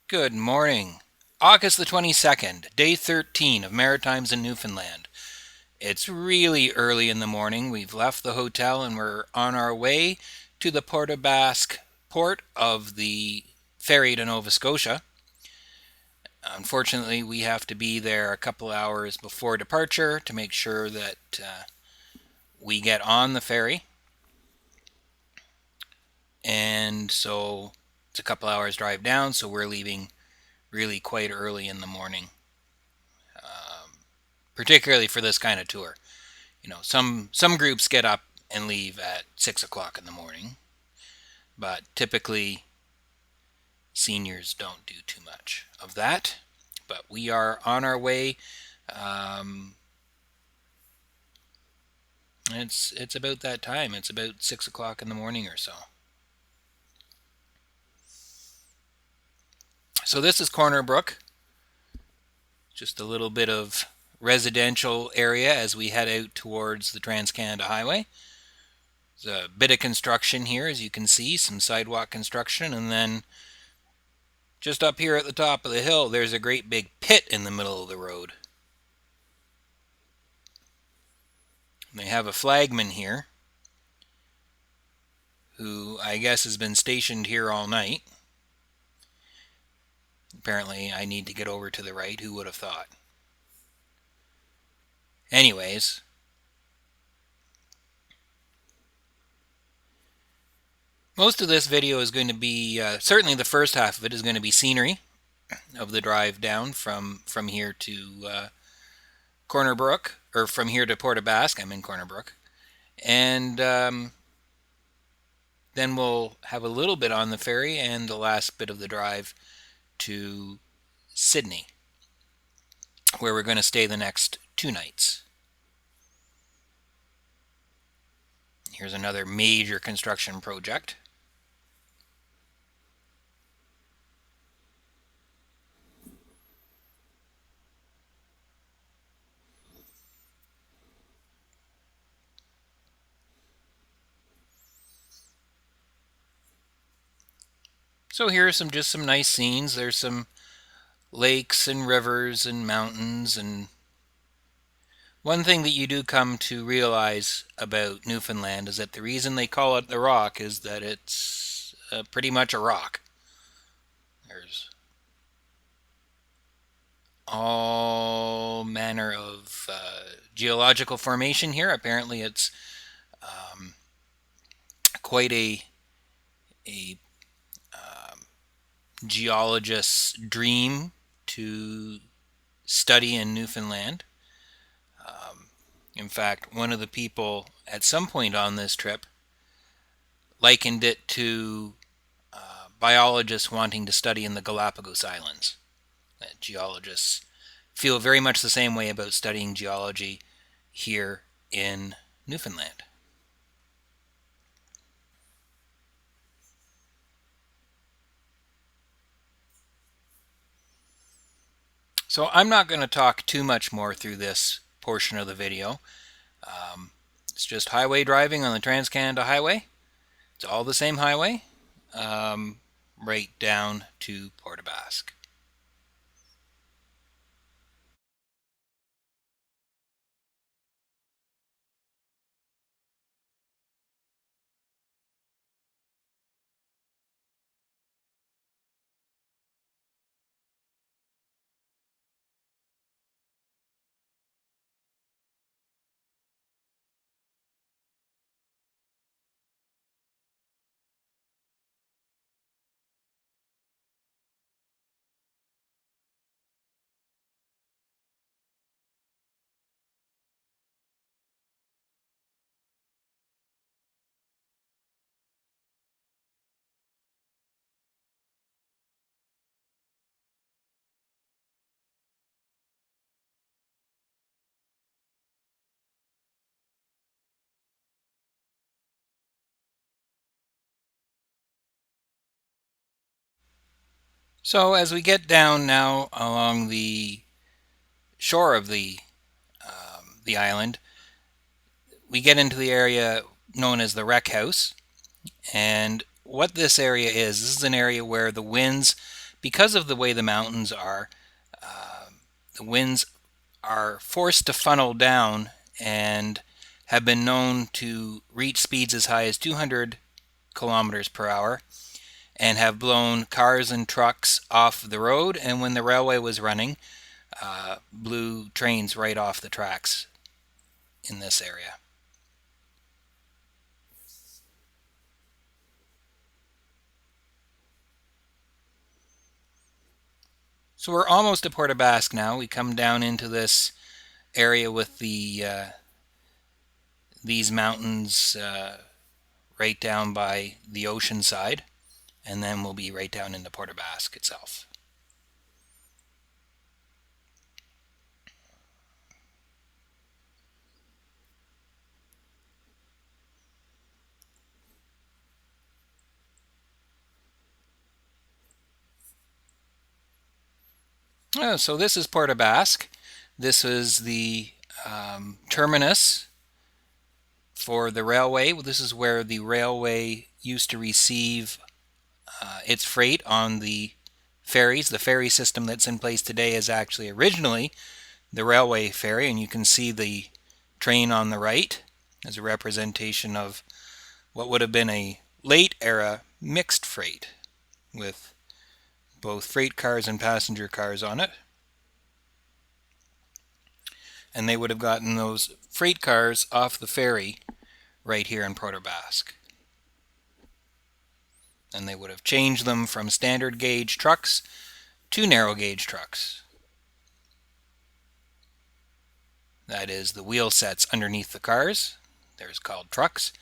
Good morning. August the 22nd, day 13 of Maritimes in Newfoundland. It's really early in the morning. We've left the hotel and we're on our way to the Port-aux-Basques port of the Ferry to Nova Scotia. Unfortunately, we have to be there a couple hours before departure to make sure that we get on the ferry. And so it's a couple hours drive down, so we're leaving really quite early in the morning, particularly for this kind of tour. Some groups get up and leave at 6 o'clock in the morning, but typically seniors don't do too much of that. But we are on our way. Um, it's about that time. It's about 6 o'clock in the morning or so. So this is Corner Brook, just a little bit of residential area as we head out towards the Trans-Canada Highway. There's a bit of construction here, as you can see, some sidewalk construction, and then just up here at the top of the hill, there's a great big pit in the middle of the road. They have a flagman here, who I guess has been stationed here all night. Apparently, I need to get over to the right. Who would have thought? Anyways, most of this video is going to be, certainly the first half of it is going to be scenery of the drive down from here to Corner Brook, or from here to Port-aux-Basques. I'm in Corner Brook. And then we'll have a little bit on the ferry and the last bit of the drive to Sydney, where we're going to stay the next 2 nights. Here's another major construction project. So here are some nice scenes. There's some lakes and rivers and mountains, and one thing that you do come to realize about Newfoundland is that the reason they call it the Rock is that it's pretty much a rock. There's all manner of geological formation here. Apparently, it's um, quite a geologist's dream to study in Newfoundland. In fact, one of the people at some point on this trip likened it to biologists wanting to study in the Galapagos Islands. That geologists feel very much the same way about studying geology here in Newfoundland. So I'm not going to talk too much more through this portion of the video. It's just highway driving on the Trans-Canada Highway. It's all the same highway, right down to Port-aux-Basques. So as we get down now along the shore of the island, we get into the area known as the Wreckhouse. And what this area is, this is an area where the winds because of the way the mountains are, the winds are forced to funnel down and have been known to reach speeds as high as 200 kilometers per hour and have blown cars and trucks off the road, and when the railway was running, blew trains right off the tracks in this area. So we're almost to Port-aux-Basques now. We come down into this area with these mountains right down by the ocean side, and then we'll be right down into Port-aux-Basques itself. So this is Port-aux-Basques. This is the terminus for the railway. This is where the railway used to receive its freight on the ferries. The ferry system that's in place today is actually originally the railway ferry, and you can see the train on the right as a representation of what would have been a late era mixed freight with both freight cars and passenger cars on it. And they would have gotten those freight cars off the ferry right here in Port-aux-Basques. And they would have changed them from standard gauge trucks to narrow gauge trucks. That is, the wheel sets underneath the cars. They're called trucks.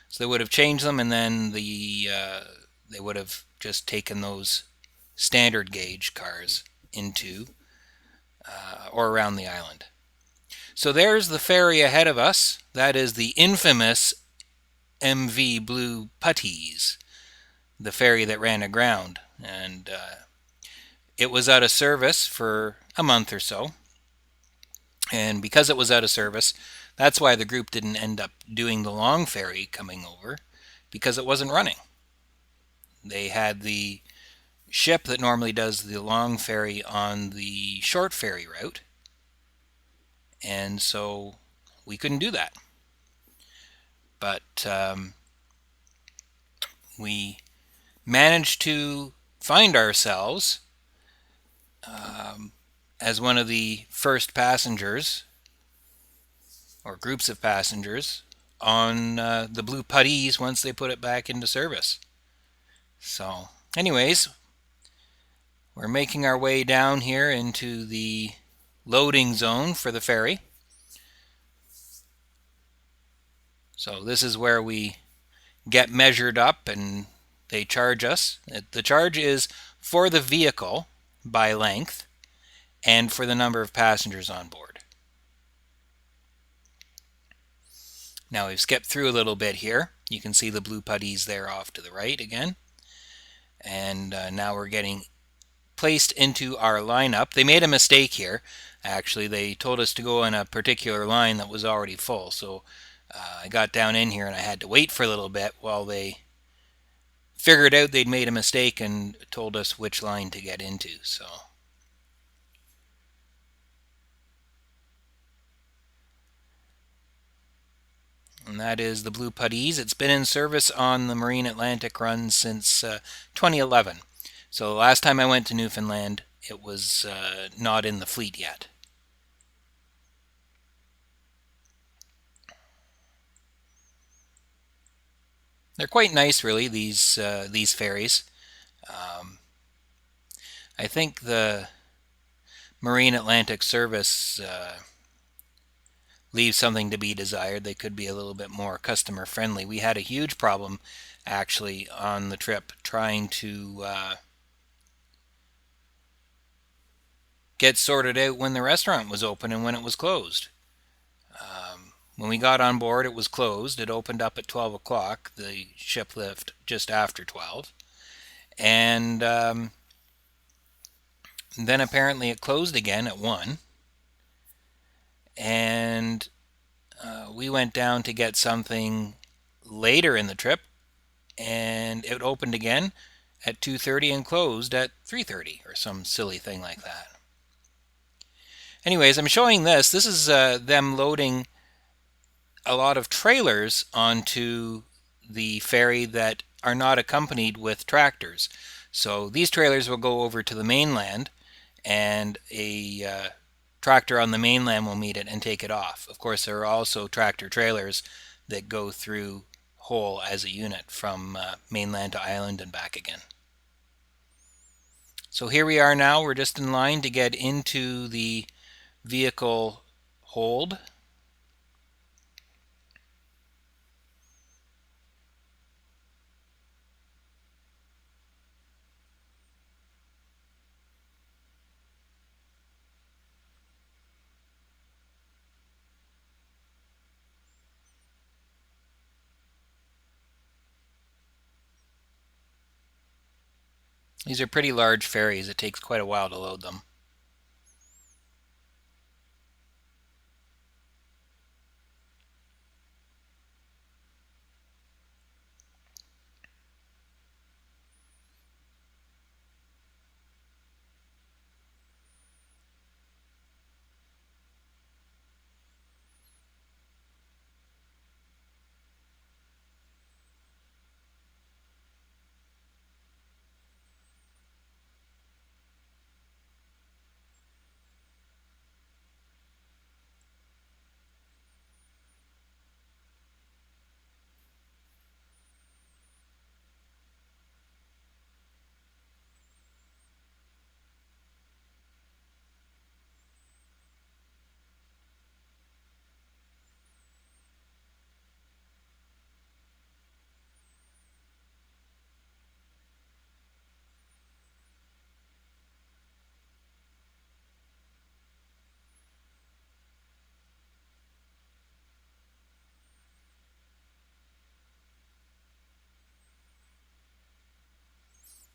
So they would have changed them, and then they would have just taken those standard gauge cars into or around the island. So there's the ferry ahead of us. That is the infamous MV Blue Puttees, the ferry that ran aground. And it was out of service for a month or so. And because it was out of service, that's why the group didn't end up doing the long ferry coming over, because it wasn't running. They had the ship that normally does the long ferry on the short ferry route, and so we couldn't do that. But we managed to find ourselves as one of the first passengers, or groups of passengers, on the Blue Puttees once they put it back into service. So, anyways, we're making our way down here into the loading zone for the ferry. So this is where we get measured up and they charge us. The charge is for the vehicle by length and for the number of passengers on board. Now we've skipped through a little bit here. You can see the Blue Puttees there off to the right again. And now we're getting placed into our lineup. They made a mistake here. Actually, they told us to go in a particular line that was already full. So I got down in here and I had to wait for a little bit while they figured out they'd made a mistake and told us which line to get into. So and that is the Blue Puttees. It's been in service on the Marine Atlantic run since 2011. So the last time I went to Newfoundland, it was not in the fleet yet. They're quite nice, really, these ferries. I think the Marine Atlantic service leaves something to be desired. They could be a little bit more customer friendly. We had a huge problem, actually, on the trip trying to get sorted out when the restaurant was open and when it was closed. When we got on board, it was closed. It opened up at 12 o'clock. The ship left just after 12. And then apparently it closed again at 1. And we went down to get something later in the trip, and it opened again, at 2:30 and closed at 3:30 or some silly thing like that. Anyways, I'm showing this. This is them loading a lot of trailers onto the ferry that are not accompanied with tractors. So these trailers will go over to the mainland, and a tractor on the mainland will meet it and take it off. Of course, there are also tractor trailers that go through whole as a unit from mainland to island and back again. So here we are now. We're just in line to get into the vehicle hold. These are pretty large ferries. It takes quite a while to load them.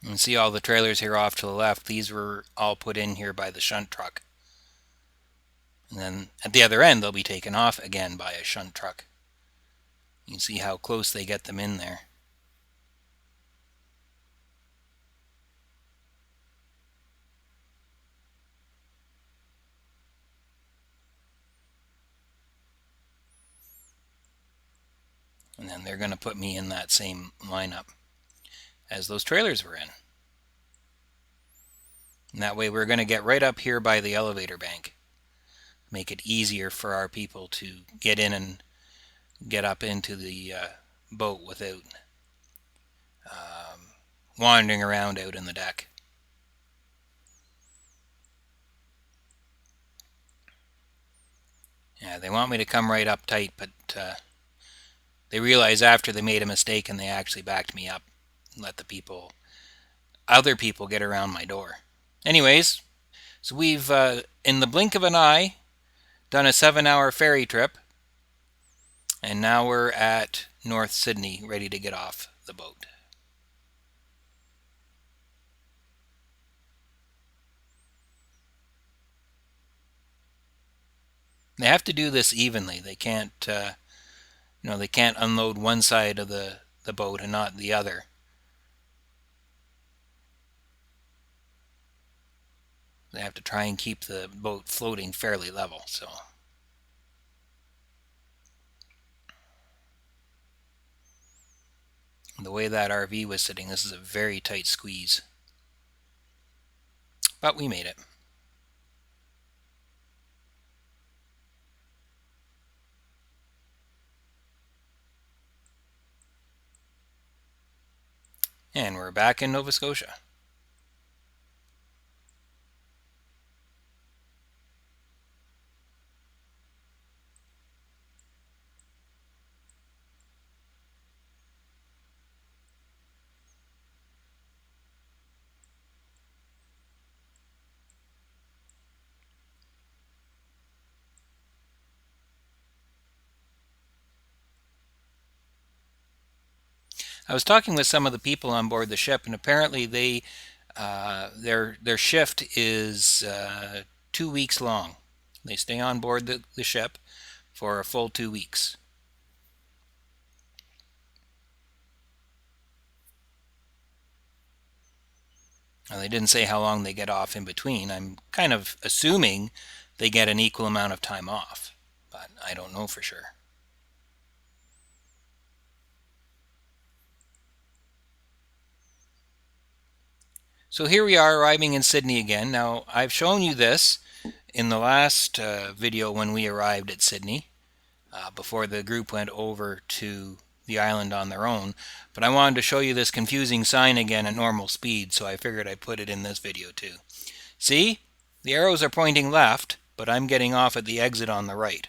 You can see all the trailers here off to the left. These were all put in here by the shunt truck. And then at the other end, they'll be taken off again by a shunt truck. You can see how close they get them in there. And then they're going to put me in that same lineup as those trailers were in. And that way we're going to get right up here by the elevator bank. Make it easier for our people to get in and get up into the boat without wandering around out in the deck. Yeah, they want me to come right up tight, but they realize after they made a mistake and they actually backed me up and let the other people get around my door. Anyways, so we've, in the blink of an eye, done a 7-hour ferry trip, and now we're at North Sydney, ready to get off the boat. They have to do this evenly. They can't, they can't unload one side of the boat and not the other. They have to try and keep the boat floating fairly level. So the way that RV was sitting, this is a very tight squeeze. But we made it. And we're back in Nova Scotia. I was talking with some of the people on board the ship, and apparently their shift is 2 weeks long. They stay on board the ship for a full 2 weeks. Well, they didn't say how long they get off in between. I'm kind of assuming they get an equal amount of time off, but I don't know for sure. So here we are arriving in Sydney again. Now, I've shown you this in the last video when we arrived at Sydney, before the group went over to the island on their own. But I wanted to show you this confusing sign again at normal speed, so I figured I'd put it in this video too. See? The arrows are pointing left, but I'm getting off at the exit on the right.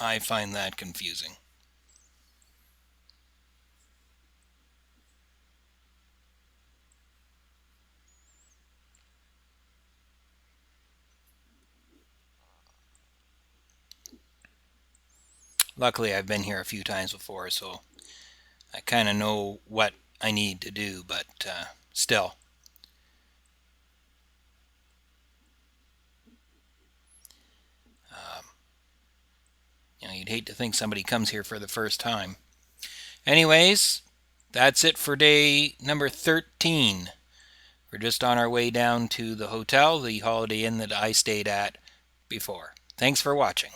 I find that confusing. Luckily, I've been here a few times before, so I kind of know what I need to do, but still. You'd hate to think somebody comes here for the first time. Anyways, that's it for day number 13. We're just on our way down to the hotel, the Holiday Inn that I stayed at before. Thanks for watching.